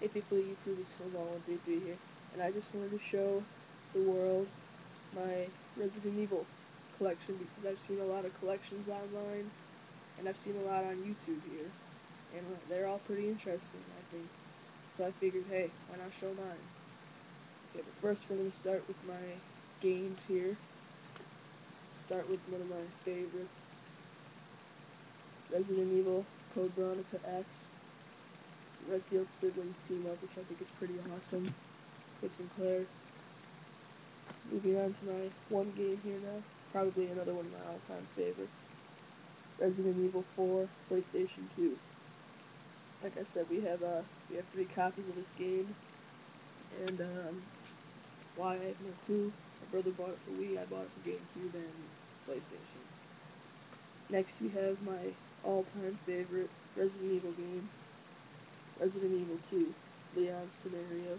Hey people of YouTube, it's Snowball133 here, and I just wanted to show the world my Resident Evil collection because I've seen a lot of collections online, and I've seen a lot on YouTube here, and they're all pretty interesting, I think. So I figured, hey, why not show mine? Okay, but first we're going to start with my games here. Start with one of my favorites, Resident Evil Code Veronica X. Redfield siblings team up, which I think is pretty awesome, with Sinclair. Moving on to my one game here now, probably another one of my all-time favorites, Resident Evil 4, PlayStation 2. Like I said, we have 3 copies of this game, and why I have no clue. My brother bought it for Wii, I bought it for GameCube and PlayStation. Next we have my all-time favorite Resident Evil game, Resident Evil 2, Leon's Scenario.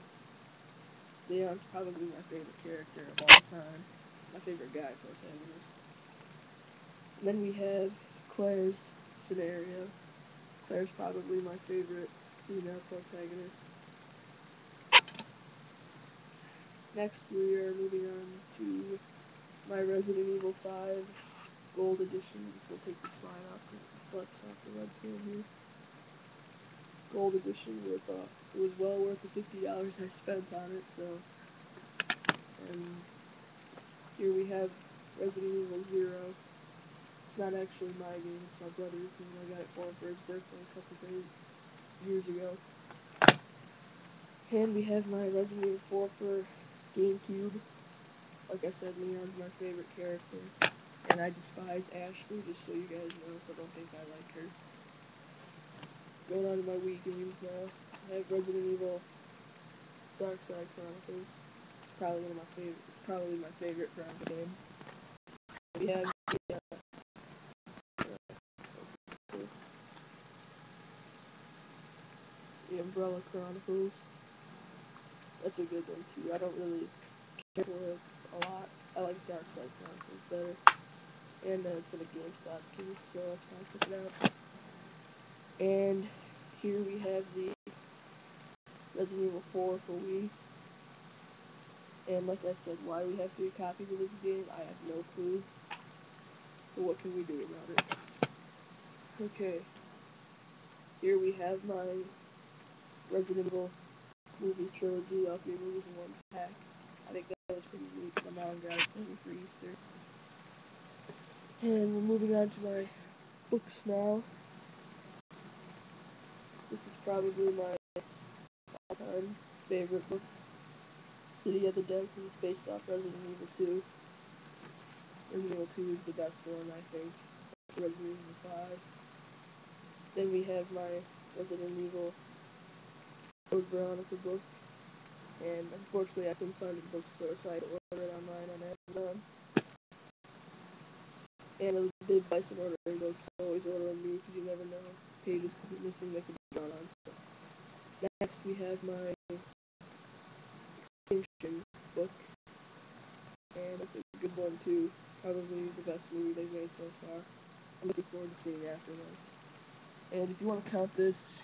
Leon's probably my favorite character of all time. My favorite guy protagonist. And then we have Claire's Scenario. Claire's probably my favorite female protagonist. Next we are moving on to my Resident Evil 5 Gold Edition. Just gonna take the slide off the flex off the webcam here. Gold Edition with it was well worth the $50 I spent on it, so here we have Resident Evil 0. It's not actually my game, it's my brother's game. I got it for him for his birthday a couple years ago. And we have my Resident Evil 4 for GameCube. Like I said, Leon's my favorite character. And I despise Ashley, just so you guys know, so don't think I like her. Going on to my Wii games now. I have Resident Evil Dark Side Chronicles. It's probably my favorite Chronicles game. We have the Umbrella Chronicles. That's a good one too. I don't really care for it a lot. I like Dark Side Chronicles better. And it's in a GameStop case, so that's why I took it out. And here we have the Resident Evil 4 for Wii. And like I said, why we have 3 copies of this game, I have no clue. But what can we do about it? Okay. Here we have my Resident Evil movies trilogy, all 3 movies in one pack. I think that was pretty neat. My mom got it for me for Easter. And we're moving on to my books now. This is probably my all-time favorite book, City of the Dead, because it's based off Resident Evil 2. Resident Evil 2 is the best one, I think. Resident Evil 5. Then we have my Resident Evil Code Veronica book. And unfortunately I couldn't find it in the bookstore, so I had to order it online on Amazon. And it was a big advice when ordering books, so always order on me, because you never know. Pages could be missing, they could be gone on. So. Next we have my Extinction book. And it's a good one too. Probably the best movie they've made so far. I'm looking forward to seeing Afterlife. And if you want to count this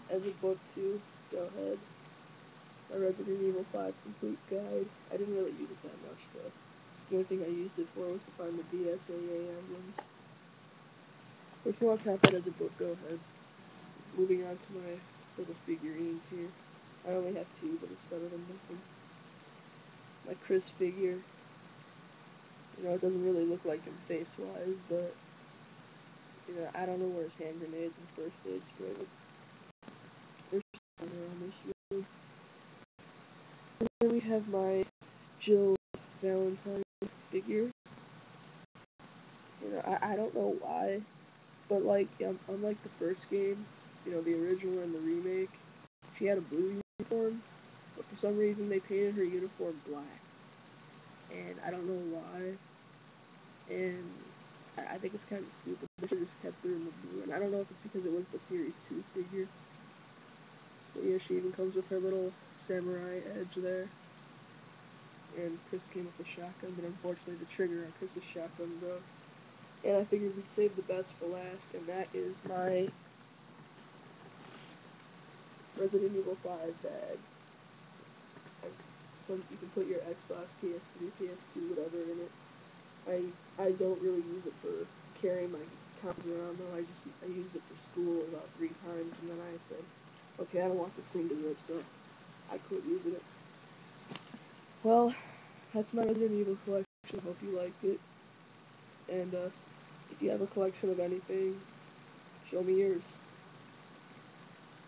as a book too, go ahead. My Resident Evil 5 Complete Guide. I didn't really use it that much though. The only thing I used it for was to find the BSAA emblems. But if you want to count that as a book, go ahead. Moving on to my little figurines here. I only have 2, but it's better than nothing. My Chris figure. You know, it doesn't really look like him face-wise, but, you know, I don't know where his hand grenades and first aid spray would. There's something around this, really. And then we have my Jill Valentine figure. You know, I don't know why, but, like, unlike the first game, you know, the original and the remake, she had a blue uniform, but for some reason they painted her uniform black. And I don't know why. And I think it's kind of stupid. They should have just kept her in the blue. And I don't know if it's because it was the Series 2 figure. But yeah, she even comes with her little samurai edge there. And Chris came with a shotgun, but unfortunately the trigger on Chris's shotgun broke. And I figured we'd save the best for last, and that is my Resident Evil 5 bag. Like, you can put your Xbox, PS3, PS2, whatever in it. I don't really use it for carrying my consoles around though. I used it for school about 3 times, and then I said, okay, I don't want this thing to rip, so I quit using it. Well, that's my Resident Evil collection. Hope you liked it. And if you have a collection of anything, show me yours.